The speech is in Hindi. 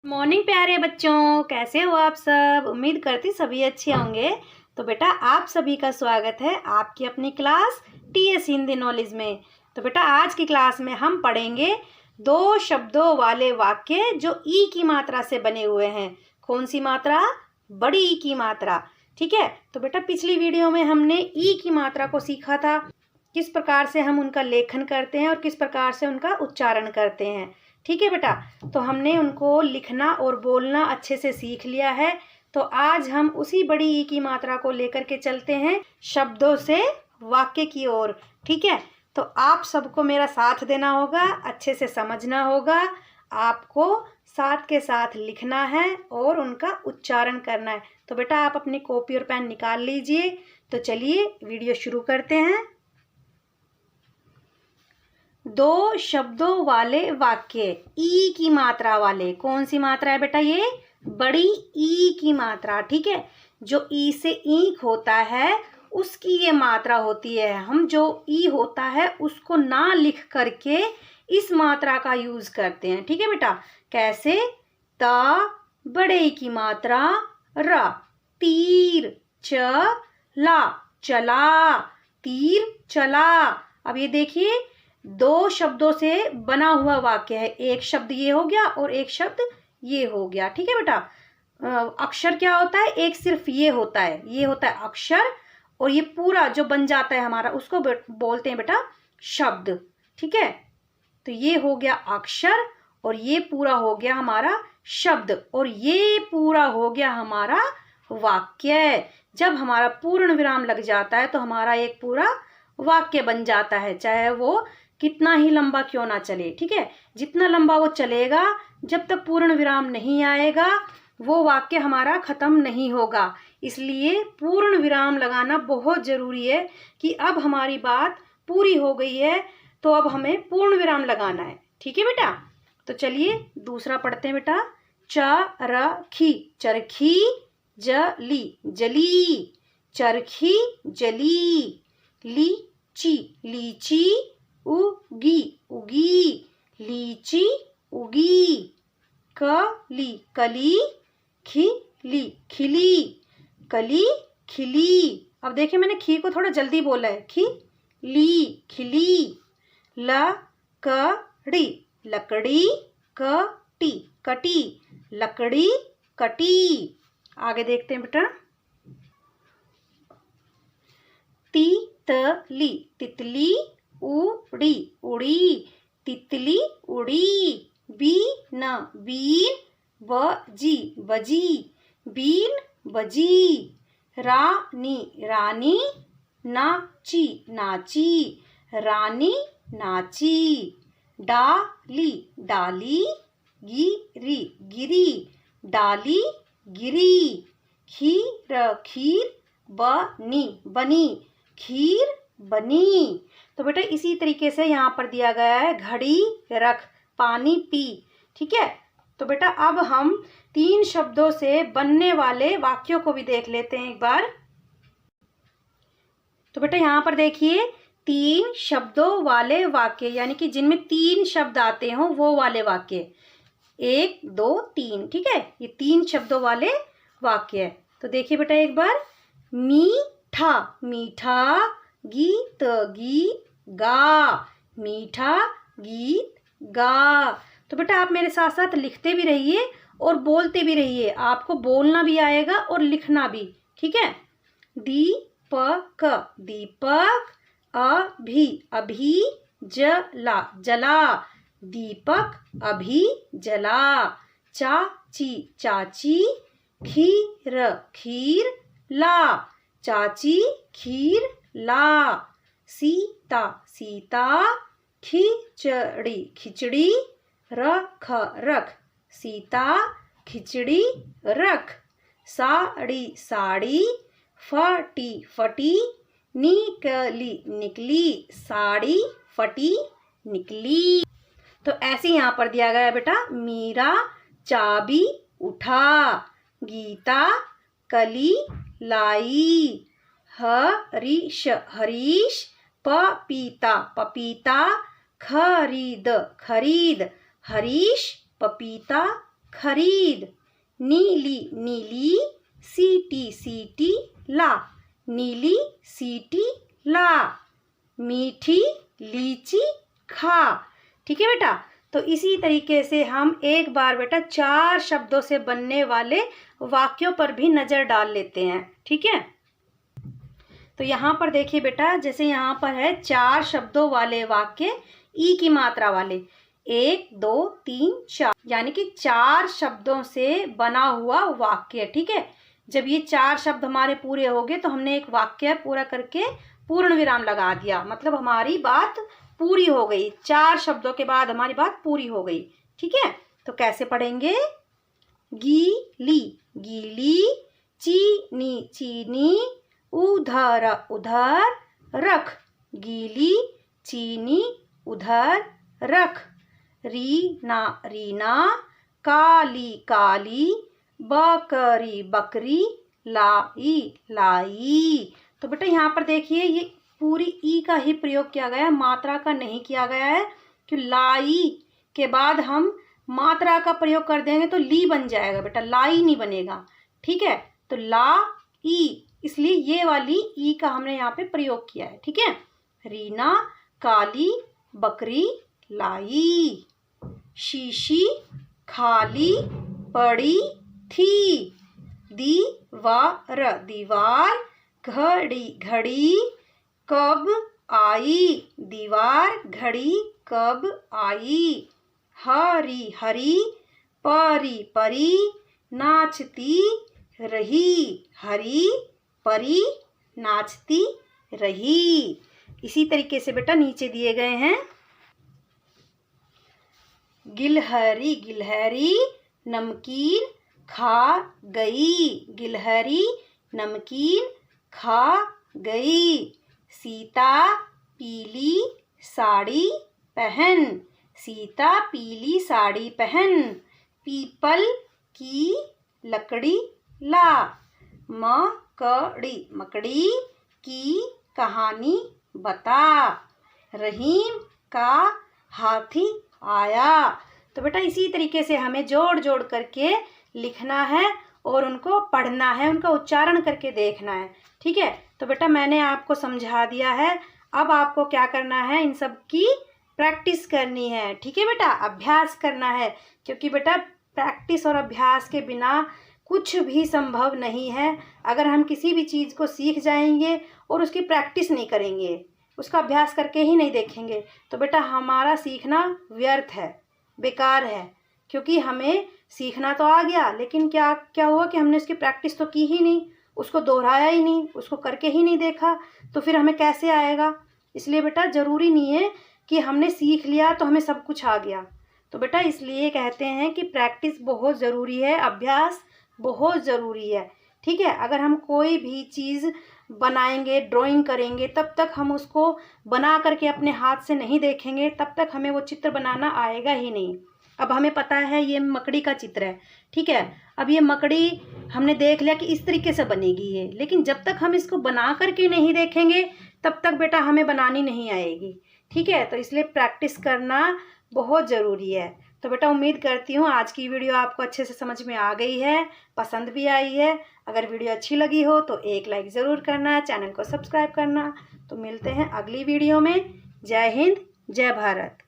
मॉर्निंग प्यारे बच्चों, कैसे हो आप सब। उम्मीद करती सभी अच्छे होंगे। तो बेटा आप सभी का स्वागत है आपकी अपनी क्लास टीएस हिंदी नॉलेज में। तो बेटा आज की क्लास में हम पढ़ेंगे दो शब्दों वाले वाक्य जो ई की मात्रा से बने हुए हैं। कौन सी मात्रा? बड़ी ई की मात्रा। ठीक है। तो बेटा पिछली वीडियो में हमने ई की मात्रा को सीखा था, किस प्रकार से हम उनका लेखन करते हैं और किस प्रकार से उनका उच्चारण करते हैं। ठीक है बेटा, तो हमने उनको लिखना और बोलना अच्छे से सीख लिया है। तो आज हम उसी बड़ी ई की मात्रा को लेकर के चलते हैं शब्दों से वाक्य की ओर। ठीक है, तो आप सबको मेरा साथ देना होगा, अच्छे से समझना होगा, आपको साथ के साथ लिखना है और उनका उच्चारण करना है। तो बेटा आप अपनी कॉपी और पेन निकाल लीजिए। तो चलिए वीडियो शुरू करते हैं। दो शब्दों वाले वाक्य ई की मात्रा वाले। कौन सी मात्रा है बेटा? ये बड़ी ई की मात्रा। ठीक है, जो ई से ईंक होता है उसकी ये मात्रा होती है। हम जो ई होता है उसको ना लिख करके इस मात्रा का यूज करते हैं। ठीक है बेटा, कैसे? ता बड़े ई की मात्रा र, तीर च ला, चला, तीर चला। अब ये देखिए दो शब्दों से बना हुआ वाक्य है। एक शब्द ये हो गया और एक शब्द ये हो गया। ठीक है बेटा, अक्षर क्या होता है? एक सिर्फ ये होता है, ये होता है अक्षर, और ये पूरा जो बन जाता है हमारा उसको बोलते हैं बेटा शब्द। ठीक है, तो ये हो गया अक्षर और ये पूरा हो गया हमारा शब्द और ये पूरा हो गया हमारा वाक्य। जब हमारा पूर्ण विराम लग जाता है तो हमारा एक पूरा वाक्य बन जाता है, चाहे वो कितना ही लंबा क्यों ना चले। ठीक है, जितना लंबा वो चलेगा जब तक पूर्ण विराम नहीं आएगा वो वाक्य हमारा खत्म नहीं होगा। इसलिए पूर्ण विराम लगाना बहुत जरूरी है कि अब हमारी बात पूरी हो गई है तो अब हमें पूर्ण विराम लगाना है। ठीक है बेटा, तो चलिए दूसरा पढ़ते हैं बेटा। चरखी, चरखी, जली, जली, चरखी जली, लीची, लीची, उगी, उगी, लीची उगी, कली, कली, खिली, खिली, कली खिली। अब देखिए मैंने खी को थोड़ा जल्दी बोला है। खिली, खिली, लकड़ी, लकड़ी, कटी, कटी, लकड़ी कटी। आगे देखते हैं बेटा। तितली, तितली, उड़ी, उड़ी, तितली उड़ी, बीन, बीन, बजी, बजी, बीन बजी, रानी, रानी, नाची, नाची, रानी नाची, डाली, डाली, गिरी, गिरी, डाली गिरी, खीर, खीर, बनी, बनी, खीर बनी। तो बेटा इसी तरीके से यहाँ पर दिया गया है घड़ी रख, पानी पी। ठीक है, तो बेटा अब हम तीन शब्दों से बनने वाले वाक्यों को भी देख लेते हैं एक बार। तो बेटा यहाँ पर देखिए तीन शब्दों वाले वाक्य, यानी कि जिनमें तीन शब्द आते हो वो वाले वाक्य। एक, दो, तीन। ठीक है, ये तीन शब्दों वाले वाक्य है। तो देखिए बेटा एक बार। मीठा, मीठा, गीत, गीत गा, मीठा गीत गा। तो बेटा आप मेरे साथ साथ लिखते भी रहिए और बोलते भी रहिए, आपको बोलना भी आएगा और लिखना भी। ठीक है। दीपक, दीपक, अभी, अभी, जला, जला, दीपक अभी जला, चाची, चाची, खीर, खीर ला, चाची खीर ला, सीता, सीता, खिचड़ी, खिचड़ी, रख, रख, सीता खिचड़ी रख, साड़ी, साड़ी, फटी, फटी, निकली, निकली, साड़ी फटी निकली। तो ऐसे यहाँ पर दिया गया है बेटा। मीरा चाबी उठा, गीता कली लाई, हरीश, हरीश, पपीता, पपीता, खरीद, खरीद, हरीश पपीता खरीद। नीली नीली, सीटी सीटी ला, नीली सीटी ला। मीठी लीची खा। ठीक है बेटा, तो इसी तरीके से हम एक बार बेटा 4 शब्दों से बनने वाले वाक्यों पर भी नज़र डाल लेते हैं। ठीक है, तो यहाँ पर देखिए बेटा, जैसे यहाँ पर है 4 शब्दों वाले वाक्य ई की मात्रा वाले, 1 2 3 4, यानी कि 4 शब्दों से बना हुआ वाक्य। ठीक है, जब ये 4 शब्द हमारे पूरे हो गए तो हमने एक वाक्य पूरा करके पूर्ण विराम लगा दिया, मतलब हमारी बात पूरी हो गई। 4 शब्दों के बाद हमारी बात पूरी हो गई। ठीक है, तो कैसे पढ़ेंगे? गीली गीली, चीनी चीनी, उधर उधर रख, गीली चीनी उधर रख। रीना रीना, काली काली, बकरी बकरी, लाई लाई। तो बेटा यहाँ पर देखिए, ये पूरी ई का ही प्रयोग किया गया है, मात्रा का नहीं किया गया है। कि लाई के बाद हम मात्रा का प्रयोग कर देंगे तो ली बन जाएगा बेटा, लाई नहीं बनेगा। ठीक है, तो ला ई, इसलिए ये वाली ई का हमने यहाँ पे प्रयोग किया है। ठीक है, रीना काली बकरी लाई। शीशी खाली पड़ी थी। दीवार दीवार, घड़ी घड़ी, कब आई, दीवार घड़ी कब आई। हरी हरी, परी परी, नाचती रही, हरी परी नाचती रही। इसी तरीके से बेटा नीचे दिए गए हैं, गिलहरी गिलहरी, नमकीन खा गई, गिलहरी नमकीन खा गई। सीता पीली साड़ी पहन, सीता पीली साड़ी पहन। पीपल की लकड़ी ला, मकड़ी मकड़ी की कहानी बता। रहीम का हाथी आया। तो बेटा इसी तरीके से हमें जोड़ जोड़ करके लिखना है और उनको पढ़ना है, उनका उच्चारण करके देखना है। ठीक है, तो बेटा मैंने आपको समझा दिया है, अब आपको क्या करना है, इन सब की प्रैक्टिस करनी है। ठीक है बेटा, अभ्यास करना है, क्योंकि बेटा प्रैक्टिस और अभ्यास के बिना कुछ भी संभव नहीं है। अगर हम किसी भी चीज़ को सीख जाएंगे और उसकी प्रैक्टिस नहीं करेंगे, उसका अभ्यास करके ही नहीं देखेंगे, तो बेटा हमारा सीखना व्यर्थ है, बेकार है। क्योंकि हमें सीखना तो आ गया, लेकिन क्या क्या हुआ कि हमने उसकी प्रैक्टिस तो की ही नहीं, उसको दोहराया ही नहीं, उसको करके ही नहीं देखा, तो फिर हमें कैसे आएगा। इसलिए बेटा ज़रूरी नहीं है कि हमने सीख लिया तो हमें सब कुछ आ गया। तो बेटा इसलिए कहते हैं कि प्रैक्टिस बहुत ज़रूरी है, अभ्यास बहुत ज़रूरी है। ठीक है, अगर हम कोई भी चीज़ बनाएंगे, ड्राइंग करेंगे, तब तक हम उसको बना करके अपने हाथ से नहीं देखेंगे, तब तक हमें वो चित्र बनाना आएगा ही नहीं। अब हमें पता है ये मकड़ी का चित्र है। ठीक है, अब ये मकड़ी हमने देख लिया कि इस तरीके से बनेगी ये, लेकिन जब तक हम इसको बना करके नहीं देखेंगे तब तक बेटा हमें बनानी नहीं आएगी। ठीक है, तो इसलिए प्रैक्टिस करना बहुत ज़रूरी है। तो बेटा उम्मीद करती हूँ आज की वीडियो आपको अच्छे से समझ में आ गई है, पसंद भी आई है। अगर वीडियो अच्छी लगी हो तो एक लाइक ज़रूर करना, चैनल को सब्सक्राइब करना। तो मिलते हैं अगली वीडियो में। जय हिंद, जय भारत।